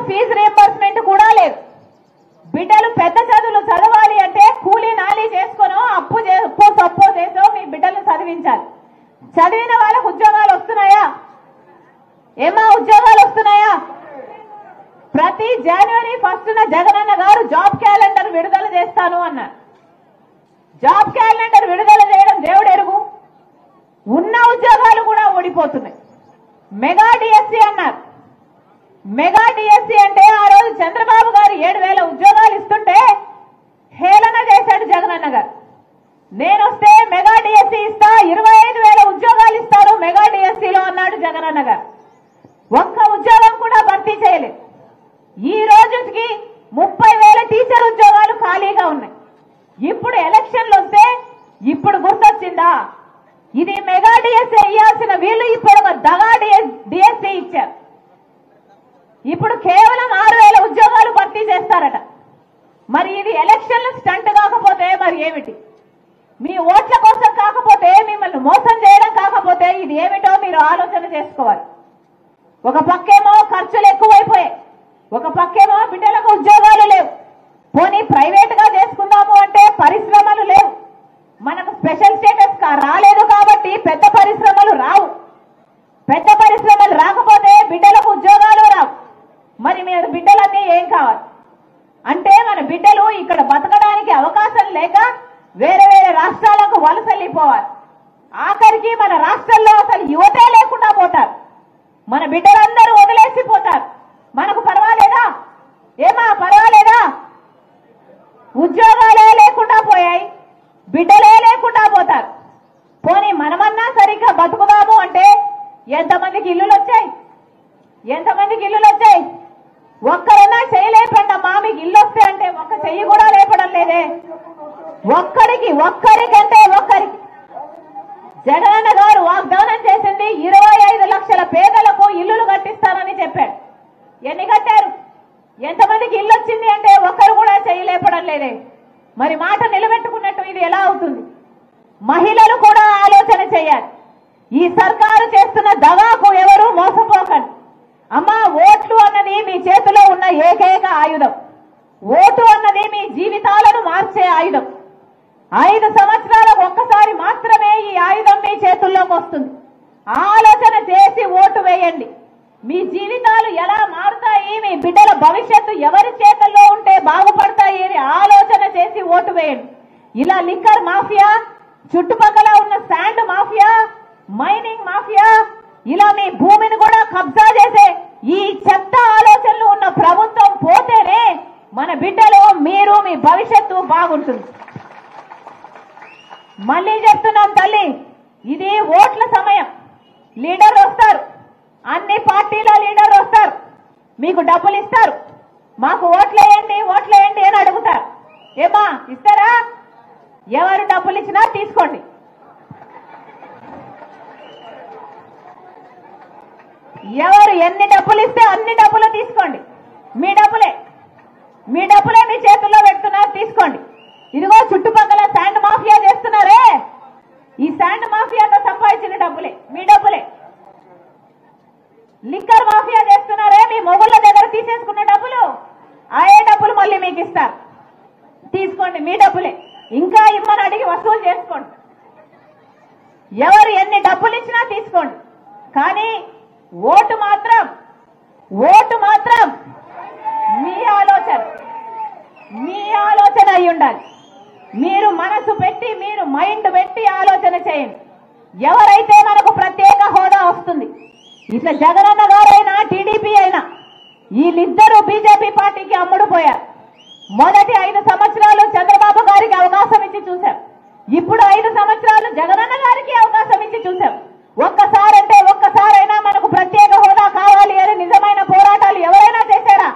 Fee reimbursement కూడా లేదు. బిడ్డలు పెద్ద చదువులు చదవాలి అంటే కూలీ నాలీ చేసుకునో అప్పు చేసో మీ బిడ్డలు చదివించాలి. చదివిన వాళ్ళకు ఉద్యోగాలు వస్తున్నాయా? ఏమా ఉద్యోగాలు వస్తున్నాయా? ప్రతి జనవరి 1న జగనన్న గారు జాబ్ క్యాలెండర్ విడుదల చేస్తాను అన్నారు. జాబ్ క్యాలెండర్ విడుదల చేయడం దేవుడు ఎరుగు. ఉన్న ఉద్యోగాలు కూడా ఓడిపోతున్నాయి. మెగా డిఎస్సి అన్నారు. మెగా డిఎస్సి అంటే ఆ రోజు చంద్రబాబు గారు 7,000 ఉద్యోగాలు ఇస్తుంటే హేళన చేశాడు జగనన్న గారు. నేను వస్తే మెగా డిఎస్సి ఇస్తా, 25,000 ఉద్యోగాలు ఇస్తారు మెగా డిఎస్సిలో అన్నాడు జగనన్న గారు. ఒక్క ఉద్యోగం కూడా భర్తీ చేయలేదు. ఈ రోజుకి 30,000 టీచర్ ఉద్యోగాలు ఖాళీగా ఉన్నాయి. ఇప్పుడు ఎలక్షన్లు వస్తే ఇప్పుడు గుర్తొచ్చిందా? ఇది మెగా డిఎస్సి ఇవ్వాల్సిన వీళ్ళు ఇప్పుడు ఒక దగా డిఎస్సి ఇచ్చారు. ఇప్పుడు కేవలం 6,000 ఉద్యోగాలు భర్తీ చేస్తారట. మరి ఇది ఎలక్షన్లు స్టంట్ కాకపోతే మరి ఏమిటి? మీ ఓట్ల కోసం కాకపోతే, మిమ్మల్ని మోసం చేయడం కాకపోతే ఇది ఏమిటో మీరు ఆలోచన చేసుకోవాలి. ఒక పక్కేమో ఖర్చులు ఎక్కువైపోయాయి, ఒక పక్కేమో బిడ్డలకు ఉద్యోగాలు లేవు. పోనీ ప్రైవేట్ గా చేసుకుందాము అంటే పరిశ్రమలు లేవు. మనకు స్పెషల్ స్టేటస్ రాలేదు కాబట్టి పెద్ద పరిశ్రమలు రావు. పెద్ద పరిశ్రమలు రాకపోతే బిడ్డలకు ఉద్యోగాలు రావు. మరి మీరు బిడ్డలన్నీ ఏం కావాలి అంటే మన బిడ్డలు ఇక్కడ బతకడానికి అవకాశం లేక వేరే వేరే రాష్ట్రాలకు వలసల్లిపోవాలి. ఆఖరికి మన రాష్ట్రంలో అసలు యువతే లేకుండా పోతారు. మన బిడ్డలందరూ వదిలేసిపోతారు. మనకు పర్వాలేదా? ఏమా పర్వాలేదా? ఉద్యోగాలే లేకుండా పోయాయి, బిడ్డలే లేకుండా పోతారు. పోనీ మనమన్నా సరిగ్గా బతుకుదాము అంటే ఎంతమందికి ఇల్లులు వచ్చాయి? ఎంతమందికి ఇల్లులు వచ్చాయి? ఒక్కరన్నా చేయలేపండమ్మా మీకు ఇల్లు వస్తే అంటే ఒక్క చెయ్యి కూడా లేపడం లేదే. ఒక్కరికంటే ఒక్కరికి జగనన్న గారు వాగ్దానం చేసింది 25 లక్షల పేదలకు ఇల్లులు కట్టిస్తానని చెప్పాడు. ఎన్ని కట్టారు? ఎంతమందికి ఇల్లు వచ్చింది అంటే ఒక్కరు కూడా చేయలేపడం లేదే. మరి మాట నిలబెట్టుకున్నట్టు ఇది ఎలా అవుతుంది? మహిళలు కూడా ఆలోచన చేయాలి. ఈ సర్కారు చేస్తున్న దగాకు ఎవరు మోసపోకండి. అమ్మా, ఓట్లు అన్నది మీ చేతిలో ఉన్న ఏకైక ఆయుధం. ఓటు అన్నది మీ జీవితాలను మార్చే ఆయుధం. 5 సంవత్సరాలకు ఒక్కసారి మాత్రమే ఈ ఆయుధం మీ చేతుల్లోకి వస్తుంది. ఆలోచన చేసి ఓటు వేయండి. మీ జీవితాలు ఎలా మారుతాయి, మీ బిడ్డల భవిష్యత్తు ఎవరి చేతుల్లో ఉంటే బాగుపడతాయి అని ఆలోచన చేసి ఓటు వేయండి. ఇలా లిక్కర్ మాఫియా, చుట్టుపక్కల ఉన్న శాండ్ మాఫియా, మైనింగ్ మాఫియా, ఇలా మీ భూమిని కూడా కబ్జా చేసే ఈ చెత్త ఆలోచనలు ఉన్న ప్రభుత్వం పోతేనే మన బిడ్డలు, మీరు, మీ భవిష్యత్తు బాగుంటుంది. మళ్ళీ చెప్తున్నాం తల్లి, ఇది ఓట్ల సమయం. లీడర్లు వస్తారు, అన్ని పార్టీల లీడర్లు వస్తారు, మీకు డబ్బులు ఇస్తారు. మాకు ఓట్లేయండి అని అడుగుతారు. ఏమా ఇస్తారా? ఎవరు డబ్బులు ఇచ్చినా తీసుకోండి. ఎవరు ఎన్ని డబ్బులు ఇస్తే అన్ని డబ్బులు తీసుకోండి. మీ డబ్బులే మీ చేతుల్లో పెడుతున్నారు, తీసుకోండి. ఇదిగో చుట్టుపక్కల శాండ్ మాఫియా చేస్తున్నారే, ఈ శాండ్ మాఫియాతో సంపాదించిన డబ్బులే, మీ డబ్బులే. లిక్కర్ మాఫియా చేస్తున్నారే, మీ మొగుళ్ళ దగ్గర తీసేసుకున్న డబ్బులు, ఆయే డబ్బులు మళ్ళీ మీకు ఇస్తారు, తీసుకోండి. మీ డబ్బులే. ఇంకా ఇమ్మని అడిగి వసూలు చేసుకోండి. ఎవరు ఎన్ని డబ్బులు ఇచ్చినా తీసుకోండి. కానీ ఓటు మాత్రం మీ ఆలోచన అయి ఉండాలి. మీరు మనసు పెట్టి, మీరు మైండ్ పెట్టి ఆలోచన చేయండి. ఎవరైతే మనకు ప్రత్యేక హోదా వస్తుంది, ఇట్లా జగనన్న గారైనా టీడీపీ అయినా, వీళ్ళిద్దరూ బీజేపీ పార్టీకి అమ్ముడుపోయారు. మొదటి 5 సంవత్సరాలు చంద్రబాబు గారికి అవకాశం ఇచ్చి చూశాం. ఇప్పుడు 5 సంవత్సరాలు జగనన్న గారికి అవకాశం ఇచ్చి చూశాం. ఒక్కసారైనా మనకు ప్రత్యేక హోదా కావాలి అని నిజమైన పోరాటాలు ఎవరైనా చేశారా?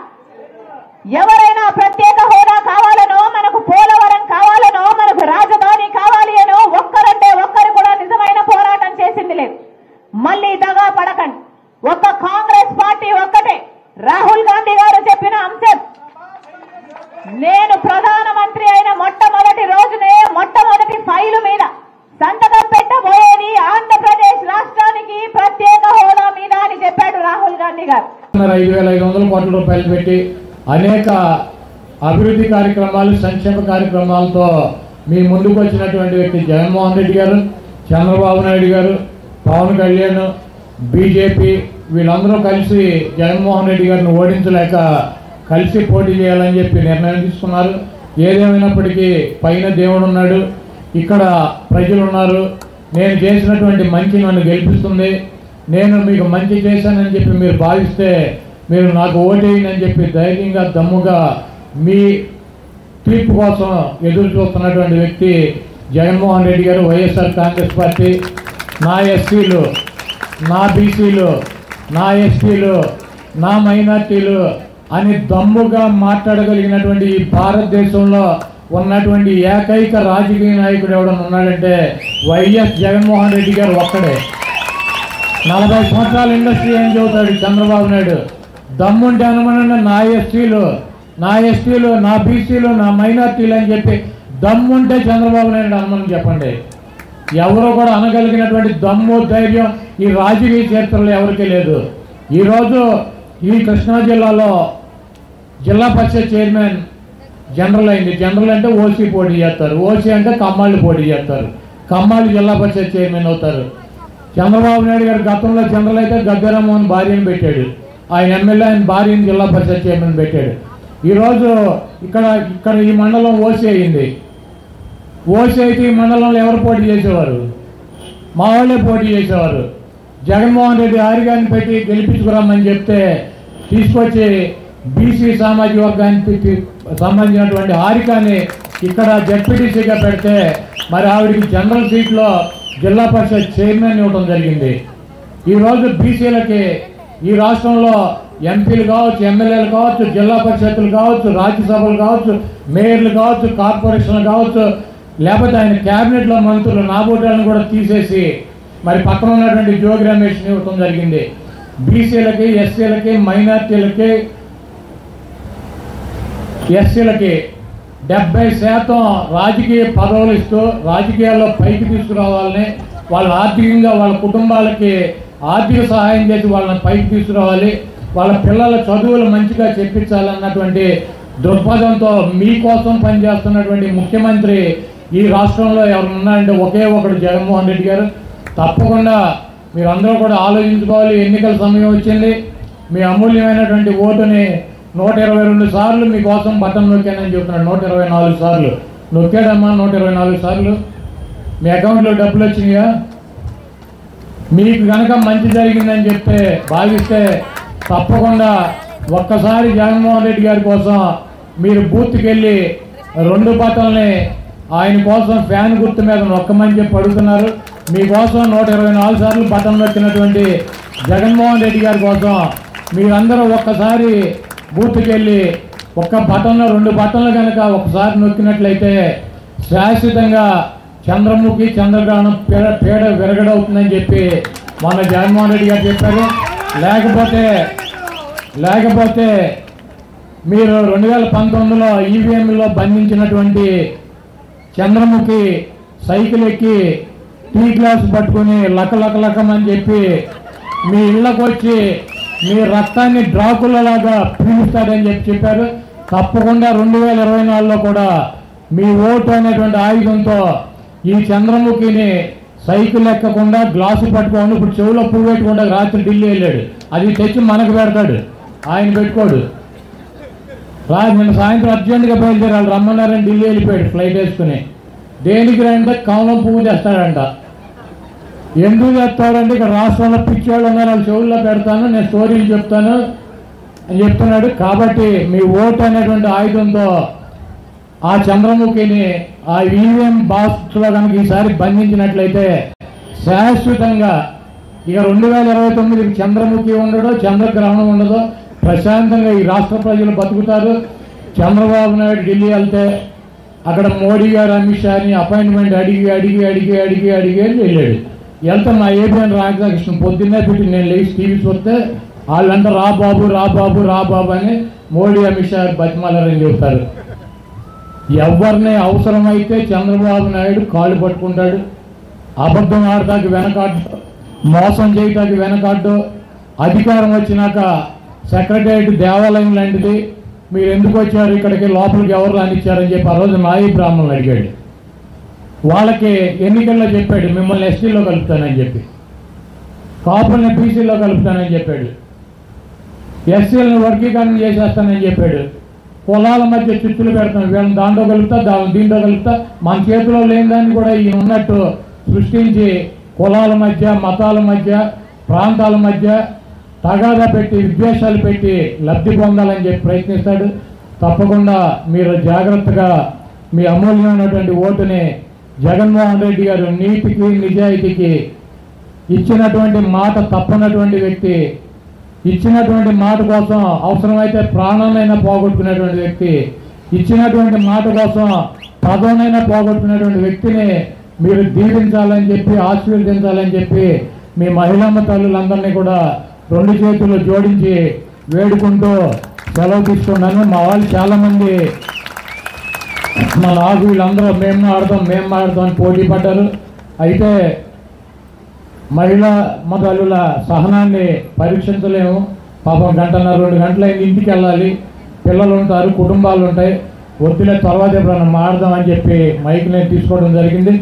ఎవరైనా ప్రత్యేక హోదా కావాలనో, మనకు పోలవరం కావాలనో, మనకు రాజధాని కావాలి అనో ఒక్కరంటే ఒక్కరు కూడా నిజమైన పోరాటం చేసింది లేదు. మళ్ళీ దగా పడకండి. ఒక్క కాంగ్రెస్ పార్టీ ఒక్కటే. రాహుల్ గాంధీ గారు చెప్పిన అంశం, నేను ప్రధానమంత్రి అయిన మొట్టమొదటి రోజునే మొట్టమొదటి ఫైలు మీద సంతకం పెట్టబోయేది ఆంధ్రప్రదేశ్ రాష్ట్రానికి ప్రత్యేక హోదా మీద అని చెప్పాడు రాహుల్ గాంధీ గారు. 5,500 కోట్ల రూపాయలు పెట్టి అనేక అభివృద్ధి కార్యక్రమాలు, సంక్షేమ కార్యక్రమాలతో మీ ముందుకు వచ్చినటువంటి వ్యక్తి జగన్మోహన్ రెడ్డి గారు, చంద్రబాబు నాయుడు గారు, పవన్ కళ్యాణ్, బీజేపీ వీళ్ళందరూ కలిసి జగన్మోహన్ రెడ్డి గారిని ఓడించలేక కలిసి పోటీ చేయాలని చెప్పి నిర్ణయం తీసుకున్నారు. ఏదేమైనప్పటికీ పైన దేవుడు ఉన్నాడు, ఇక్కడ ప్రజలు ఉన్నారు. నేను చేసినటువంటి మంచి నన్ను గెలిపిస్తుంది. నేను మీకు మంచి చేశానని చెప్పి మీరు భావిస్తే మీరు నాకు ఓటేయనని చెప్పి ధైర్యంగా దమ్ముగా మీ తీర్పు కోసం ఎదురు చూస్తున్నటువంటి వ్యక్తి జగన్మోహన్ రెడ్డి గారు, వైఎస్ఆర్ కాంగ్రెస్ పార్టీ. నా ఎస్సీలు, నా బీసీలు, నా ఎస్టీలు, నా మైనార్టీలు అని దమ్ముగా మాట్లాడగలిగినటువంటి ఈ భారతదేశంలో ఉన్నటువంటి ఏకైక రాజకీయ నాయకుడు ఎవడన్నా ఉన్నాడంటే వైఎస్ జగన్మోహన్ రెడ్డి గారు ఒక్కడే. 40 సంవత్సరాల ఇండస్ట్రీ ఏం చెబుతాడు చంద్రబాబు నాయుడు. దమ్ముంటే అనుమానంగా నా ఎస్టీలు, నా బీసీలు, నా మైనార్టీలు అని చెప్పి దమ్ముంటే చంద్రబాబు నాయుడు అనుమానం చెప్పండి. ఎవరో కూడా అనగలిగినటువంటి దమ్ము, ధైర్యం ఈ రాజకీయ చరిత్రలో ఎవరికీ లేదు. ఈరోజు ఈ కృష్ణా జిల్లాలో జిల్లా పరిషత్ చైర్మన్ జనరల్ అయింది. జనరల్ అంటే ఓసీ పోటీ చేస్తారు, ఓసీ అంటే కమ్మాళ్ళు పోటీ చేస్తారు. కమ్మాళ్ళు జిల్లా పరిషత్ చైర్మన్ అవుతారు. చంద్రబాబు నాయుడు గారు గతంలో జనరల్ అయితే గద్దెరామోహన్ భార్యను పెట్టాడు. ఆయన ఎమ్మెల్యే ఆయన భార్యను జిల్లా పరిషత్ చైర్మన్ పెట్టాడు. ఈరోజు ఇక్కడ ఈ మండలం ఓసీ అయింది. ఓసీ అయితే ఈ మండలంలో ఎవరు పోటీ చేసేవారు? మా వాళ్ళే పోటీ చేసేవారు. జగన్మోహన్ రెడ్డి ఆరిగాన్ని పెట్టి గెలిపించుకురమ్మని చెప్తే తీసుకొచ్చి బీసీ సామాజిక వర్గానికి సంబంధించినటువంటి హారికాని ఇక్కడ జడ్పీటీసీగా పెడితే మరి ఆవిడికి జనరల్ సీట్లో జిల్లా పరిషత్ చైర్మన్ ఇవ్వడం జరిగింది. ఈరోజు బీసీలకి ఈ రాష్ట్రంలో ఎంపీలు కావచ్చు, ఎమ్మెల్యేలు కావచ్చు, జిల్లా పరిషత్తులు కావచ్చు, రాజ్యసభలు కావచ్చు, మేయర్లు కావచ్చు, కార్పొరేషన్లు కావచ్చు, లేకపోతే ఆయన క్యాబినెట్లో మంత్రులు నాబోటాలను కూడా తీసేసి మరి పక్కన ఉన్నటువంటి జోగి రమేష్ని ఇవ్వడం జరిగింది. బీసీలకి, ఎస్సీలకి, మైనార్టీలకి, ఎస్సీలకి 70% రాజకీయ పదవులు ఇస్తూ రాజకీయాల్లో పైకి తీసుకురావాలని, వాళ్ళ ఆర్థికంగా వాళ్ళ కుటుంబాలకి ఆర్థిక సహాయం చేసి వాళ్ళని పైకి తీసుకురావాలి, వాళ్ళ పిల్లల చదువులు మంచిగా చెప్పించాలన్నటువంటి దృక్పథంతో మీకోసం పనిచేస్తున్నటువంటి ముఖ్యమంత్రి ఈ రాష్ట్రంలో ఎవరు ఉన్నారంటే ఒకే ఒకడు జగన్మోహన్ రెడ్డి గారు. తప్పకుండా మీరందరూ కూడా ఆలోచించుకోవాలి. ఎన్నికల సమయం వచ్చింది. మీ అమూల్యమైనటువంటి ఓటుని 122 సార్లు మీకోసం బటన్ నొక్కానని చెప్తున్నాడు. 124 సార్లు నొక్కాడమ్మా. 124 సార్లు మీ అకౌంట్లో డబ్బులు వచ్చినాయా? మీకు కనుక మంచి జరిగిందని చెప్తే భావిస్తే తప్పకుండా ఒక్కసారి జగన్మోహన్ రెడ్డి గారి కోసం మీరు బూత్కి వెళ్ళి 2 బటన్లని ఆయన కోసం ఫ్యాన్ గుర్తు మీద నొక్కమని చెప్పి అడుగుతున్నారు. మీకోసం 124 సార్లు బటన్ నొక్కినటువంటి జగన్మోహన్ రెడ్డి గారి కోసం మీరందరూ ఒక్కసారి బూత్కి వెళ్ళి ఒక్క బటన్లో 2 బటన్లు కనుక ఒకసారి నొక్కినట్లయితే శాశ్వతంగా చంద్రముఖి చంద్రగ్రహణం పేడ విరగడవుతుందని చెప్పి మన జగన్మోహన్ రెడ్డి గారు చెప్పారు. లేకపోతే మీరు 2019లో ఈవీఎంలో బంధించినటువంటి చంద్రముఖి సైకిల్ ఎక్కి టీ గ్లాస్ పట్టుకుని లకమని చెప్పి మీ ఇళ్ళకు వచ్చి మీ రక్తాన్ని డ్రాకులలాగా పీలుస్తాడని చెప్పారు. తప్పకుండా 2024లో కూడా మీ ఓటు అనేటువంటి ఆయుధంతో ఈ చంద్రముఖిని సైకిల్ ఎక్కకుండా గ్లాసు పట్టుకోండి. ఇప్పుడు చెవులో పువ్వు పెట్టుకుంటే రాత్రి ఢిల్లీ వెళ్ళాడు, అది తెచ్చి మనకు పెడతాడు, ఆయన పెట్టుకోడు. నిన్న సాయంత్రం అర్జెంటుగా బయలుదేరాలి, రమ్మన్నారని ఢిల్లీ వెళ్ళిపోయాడు ఫ్లైట్ వేసుకుని. దేనికి రంటే కమలం పువ్వు తెస్తాడంట. ఎందుకు చేస్తాడంటే ఇక్కడ రాష్ట్రంలో పిచ్చోళ్ళు ఉన్నారు, వాళ్ళు చెవుల్లో పెడతాను, నేను స్టోరీలు చెప్తాను అని చెప్తున్నాడు. కాబట్టి మీ ఓటు అనేటువంటి ఆయుధంతో ఆ చంద్రముఖిని ఆ ఈవీఎం బాక్స్లో కనుక ఈసారి బంధించినట్లయితే శాశ్వతంగా ఇక 2029కి చంద్రముఖి ఉండదు, చంద్రగ్రహణం ఉండదు, ప్రశాంతంగా ఈ రాష్ట్ర ప్రజలు బతుకుతారు. చంద్రబాబు నాయుడు ఢిల్లీ వెళ్తే అక్కడ మోడీ గారు అమిత్ షాని అపాయింట్మెంట్ అడిగి వెళ్ళాడు. వెళ్తే మా ఏపీఎన్ రాధాకృష్ణ పొద్దున్నే పెట్టి నేను లేచి టీవీ చూస్తే వాళ్ళంతా రా బాబు అని మోడీ అమిత్ షా బతిమాలని చెబుతారు. ఎవరిని అవసరమైతే చంద్రబాబు నాయుడు కాళ్ళు పట్టుకుంటాడు. అబద్ధం ఆడటానికి వెనకాడ్డు, మోసం చేయటానికి వెనకాడ్డు. అధికారం వచ్చినాక సెక్రటేరియట్ దేవాలయం లాంటిది, మీరు ఎందుకు వచ్చారు ఇక్కడికి, లోపలికి ఎవరు రానిచ్చారని చెప్పి ఆ రోజు నాయి బ్రాహ్మణులు అడిగాడు. వాళ్ళకి ఎన్నికల్లో చెప్పాడు మిమ్మల్ని ఎస్టీలో కలుపుతానని చెప్పి, కాపుల్ని బీసీలో కలుపుతానని చెప్పాడు, ఎస్సీలను వర్గీకరణ చేసేస్తానని చెప్పాడు. కులాల మధ్య చిచ్చులు పెడతాం, వీళ్ళని దాంట్లో కలుపుతా, దీంట్లో కలుపుతా, మన చేతిలో లేని దాన్ని కూడా ఈయన ఉన్నట్టు సృష్టించి కులాల మధ్య, మతాల మధ్య, ప్రాంతాల మధ్య తగాదా పెట్టి, విద్వేషాలు పెట్టి లబ్ధి పొందాలని చెప్పి ప్రయత్నిస్తాడు. తప్పకుండా మీరు జాగ్రత్తగా మీ అమూల్యమైనటువంటి ఓటుని జగన్మోహన్ రెడ్డి గారు నీతికి నిజాయితీకి ఇచ్చినటువంటి మాట తప్పనటువంటి వ్యక్తి, ఇచ్చినటువంటి మాట కోసం అవసరమైతే ప్రాణాలైనా పోగొట్టుకునేటువంటి వ్యక్తి, ఇచ్చినటువంటి మాట కోసం పదవునైనా పోగొట్టుకునేటువంటి వ్యక్తిని మీరు దీవించాలని చెప్పి, ఆశీర్వదించాలని చెప్పి మీ మహిళమ్మ తల్లులందరినీ కూడా 2 చేతులు జోడించి వేడుకుంటూ సెలవు తీసుకున్నాను. మా వాళ్ళు చాలామంది మా నాకు వీళ్ళందరూ మేము ఆడతాం అని పోటీ పడ్డారు. అయితే మహిళా తల్లుల సహనాన్ని పరీక్షించలేము. పాపం 1.5-2 గంటలైంది, ఇంటికి వెళ్ళాలి, పిల్లలు ఉంటారు, కుటుంబాలు ఉంటాయి, వద్దులే తర్వాత ఎప్పుడన్నా మాడదామని చెప్పి మైక్ నేను తీసుకోవడం జరిగింది.